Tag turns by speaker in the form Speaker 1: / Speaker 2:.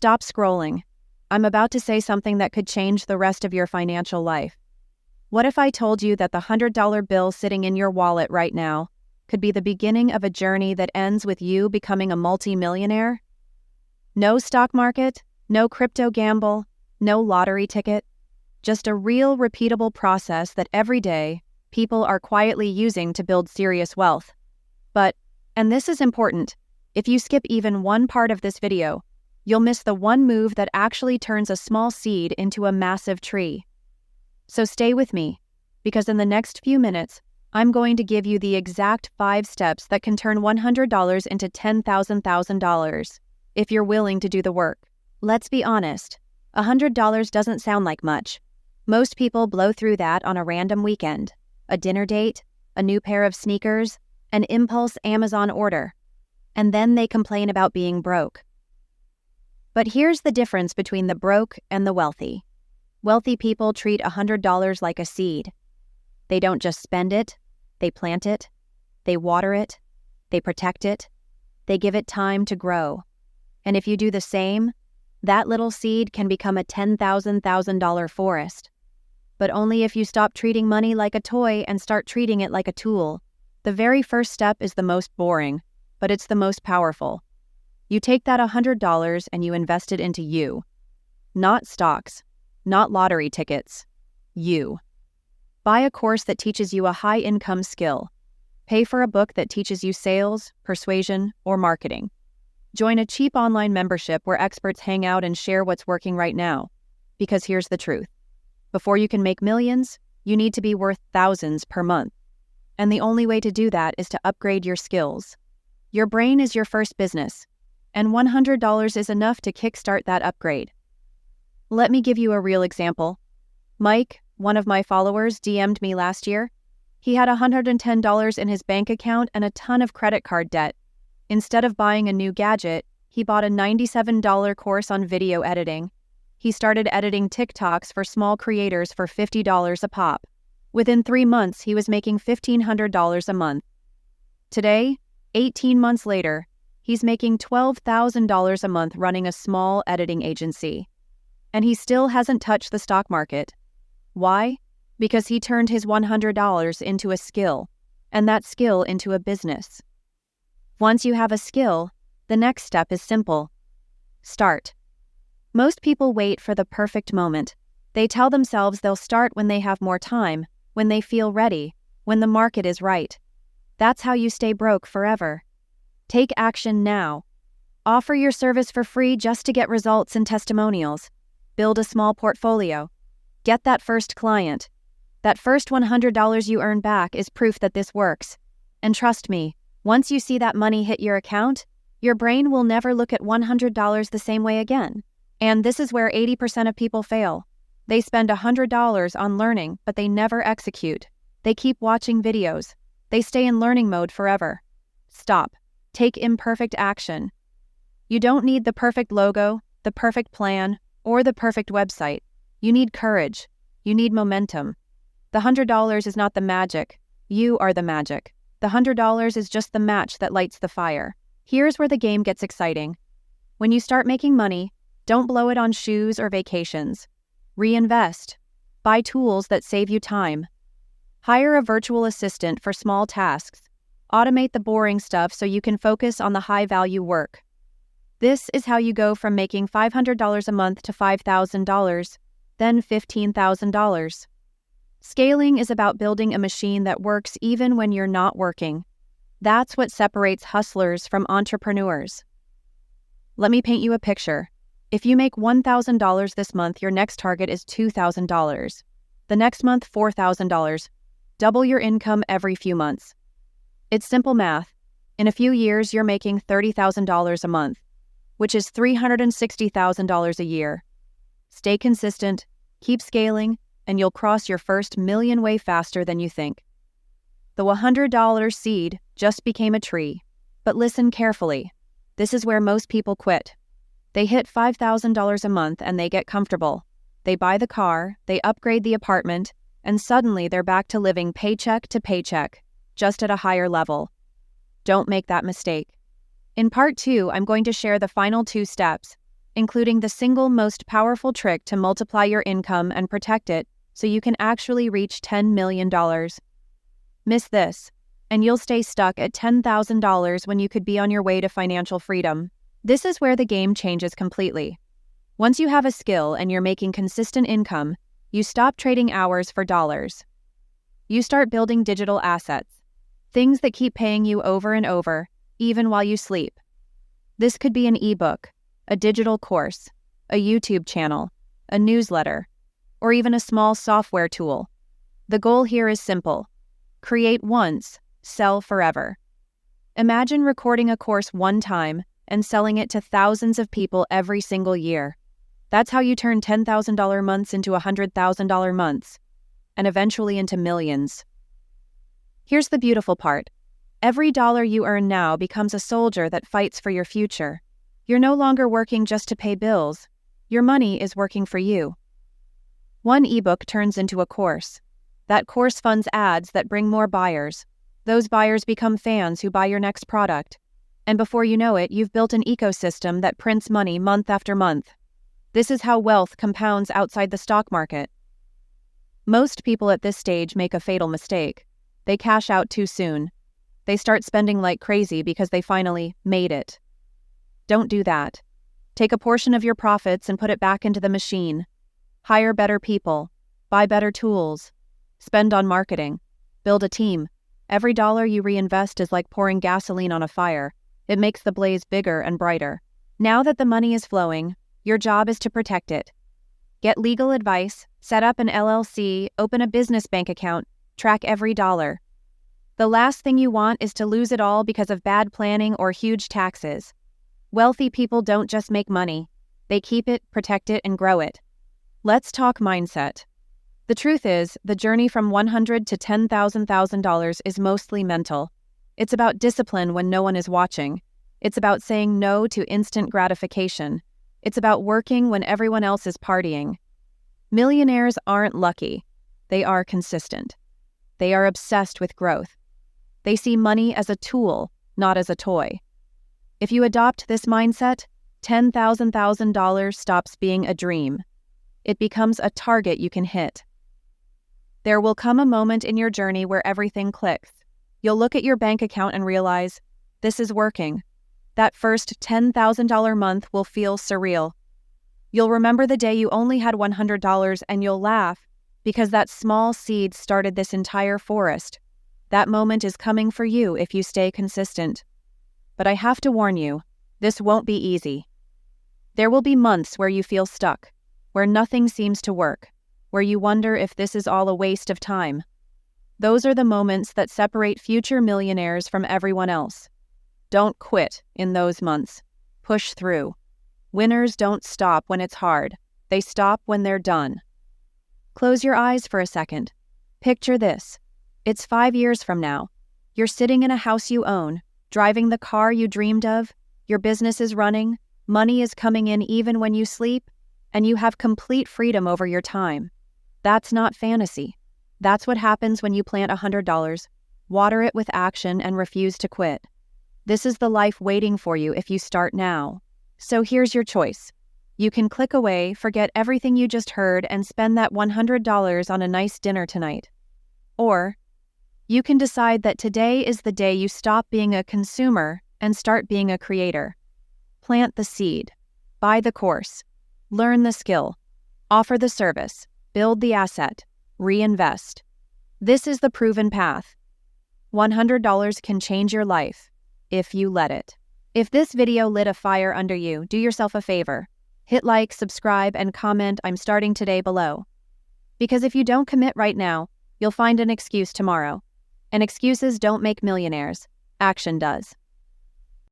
Speaker 1: Stop scrolling. I'm about to say something that could change the rest of your financial life. What if I told you that the $100 bill sitting in your wallet right now could be the beginning of a journey that ends with you becoming a multi-millionaire? No stock market, no crypto gamble, no lottery ticket, just a real repeatable process that every day people are quietly using to build serious wealth. But, and this is important, if you skip even one part of this video, you'll miss the one move that actually turns a small seed into a massive tree. So stay with me, because in the next few minutes, I'm going to give you the exact 5 steps that can turn $100 into $10,000 if you're willing to do the work. Let's be honest, $100 doesn't sound like much. Most people blow through that on a random weekend, a dinner date, a new pair of sneakers, an impulse Amazon order, and then they complain about being broke. But here's the difference between the broke and the wealthy. Wealthy people treat $100 like a seed. They don't just spend it, they plant it, they water it, they protect it, they give it time to grow. And if you do the same, that little seed can become a $10,000 forest. But only if you stop treating money like a toy and start treating it like a tool. The very first step is the most boring, but it's the most powerful. You take that $100 and you invest it into you. Not stocks, not lottery tickets. You. Buy a course that teaches you a high-income skill. Pay for a book that teaches you sales, persuasion, or marketing. Join a cheap online membership where experts hang out and share what's working right now. Because here's the truth. Before you can make millions, you need to be worth thousands per month. And the only way to do that is to upgrade your skills. Your brain is your first business, and $100 is enough to kickstart that upgrade. Let me give you a real example. Mike, one of my followers, DM'd me last year. He had $110 in his bank account and a ton of credit card debt. Instead of buying a new gadget, he bought a $97 course on video editing. He started editing TikToks for small creators for $50 a pop. Within 3 months, he was making $1,500 a month. Today, 18 months later, he's making $12,000 a month running a small editing agency. And he still hasn't touched the stock market. Why? Because he turned his $100 into a skill, and that skill into a business. Once you have a skill, the next step is simple. Start. Most people wait for the perfect moment. They tell themselves they'll start when they have more time, when they feel ready, when the market is right. That's how you stay broke forever. Take action now. Offer your service for free just to get results and testimonials. Build a small portfolio. Get that first client. That first $100 you earn back is proof that this works. And trust me, once you see that money hit your account, your brain will never look at $100 the same way again. And this is where 80% of people fail. They spend $100 on learning, but they never execute. They keep watching videos. They stay in learning mode forever. Stop. Take imperfect action. You don't need the perfect logo, the perfect plan, or the perfect website. You need courage. You need momentum. The $100 is not the magic. You are the magic. The $100 is just the match that lights the fire. Here's where the game gets exciting. When you start making money, don't blow it on shoes or vacations. Reinvest. Buy tools that save you time. Hire a virtual assistant for small tasks. Automate the boring stuff so you can focus on the high-value work. This is how you go from making $500 a month to $5,000, then $15,000. Scaling is about building a machine that works even when you're not working. That's what separates hustlers from entrepreneurs. Let me paint you a picture. If you make $1,000 this month, your next target is $2,000. The next month, $4,000. Double your income every few months. It's simple math. In a few years, you're making $30,000 a month, which is $360,000 a year. Stay consistent, keep scaling, and you'll cross your first million way faster than you think. The $100 seed just became a tree. But listen carefully. This is where most people quit. They hit $5,000 a month and they get comfortable. They buy the car, they upgrade the apartment, and suddenly they're back to living paycheck to paycheck, just at a higher level. Don't make that mistake. In part 2, I'm going to share the final 2 steps. including the single most powerful trick to multiply your income and protect it so you can actually reach $10 million. Miss this, and you'll stay stuck at $10,000 when you could be on your way to financial freedom. This is where the game changes completely. Once you have a skill and you're making consistent income, you stop trading hours for dollars. You start building digital assets, things that keep paying you over and over, even while you sleep. This could be an ebook, a digital course, a YouTube channel, a newsletter, or even a small software tool. The goal here is simple. Create once, sell forever. Imagine recording a course one time and selling it to thousands of people every single year. That's how you turn $10,000 months into $100,000 months, and eventually into millions. Here's the beautiful part. Every dollar you earn now becomes a soldier that fights for your future. You're no longer working just to pay bills. Your money is working for you. One ebook turns into a course. That course funds ads that bring more buyers. Those buyers become fans who buy your next product. And before you know it, you've built an ecosystem that prints money month after month. This is how wealth compounds outside the stock market. Most people at this stage make a fatal mistake. They cash out too soon. They start spending like crazy because they finally made it. Don't do that. Take a portion of your profits and put it back into the machine. Hire better people. Buy better tools. Spend on marketing. Build a team. Every dollar you reinvest is like pouring gasoline on a fire. It makes the blaze bigger and brighter. Now that the money is flowing, your job is to protect it. Get legal advice, set up an LLC, open a business bank account, track every dollar. The last thing you want is to lose it all because of bad planning or huge taxes. Wealthy people don't just make money. They keep it, protect it, and grow it. Let's talk mindset. The truth is, the journey from $100,000 to $10,000 is mostly mental. It's about discipline when no one is watching. It's about saying no to instant gratification. It's about working when everyone else is partying. Millionaires aren't lucky. They are consistent. They are obsessed with growth. They see money as a tool, not as a toy. If you adopt this mindset, $10,000 stops being a dream. It becomes a target you can hit. There will come a moment in your journey where everything clicks. You'll look at your bank account and realize, this is working. That first $10,000 month will feel surreal. You'll remember the day you only had $100 and you'll laugh because that small seed started this entire forest. That moment is coming for you if you stay consistent. But I have to warn you, this won't be easy. There will be months where you feel stuck, where nothing seems to work, where you wonder if this is all a waste of time. Those are the moments that separate future millionaires from everyone else. Don't quit in those months. Push through. Winners don't stop when it's hard. They stop when they're done. Close your eyes for a second. Picture this. It's 5 years from now. You're sitting in a house you own, driving the car you dreamed of, your business is running, money is coming in even when you sleep, and you have complete freedom over your time. That's not fantasy. That's what happens when you plant $100, water it with action, and refuse to quit. This is the life waiting for you if you start now. So here's your choice. You can click away, forget everything you just heard, and spend that $100 on a nice dinner tonight. Or you can decide that today is the day you stop being a consumer and start being a creator. Plant the seed. Buy the course. Learn the skill. Offer the service. Build the asset. Reinvest. This is the proven path. $100 can change your life if you let it. If this video lit a fire under you, do yourself a favor. Hit like, subscribe, and comment "I'm starting today" below. Because if you don't commit right now, you'll find an excuse tomorrow. And excuses don't make millionaires. Action does.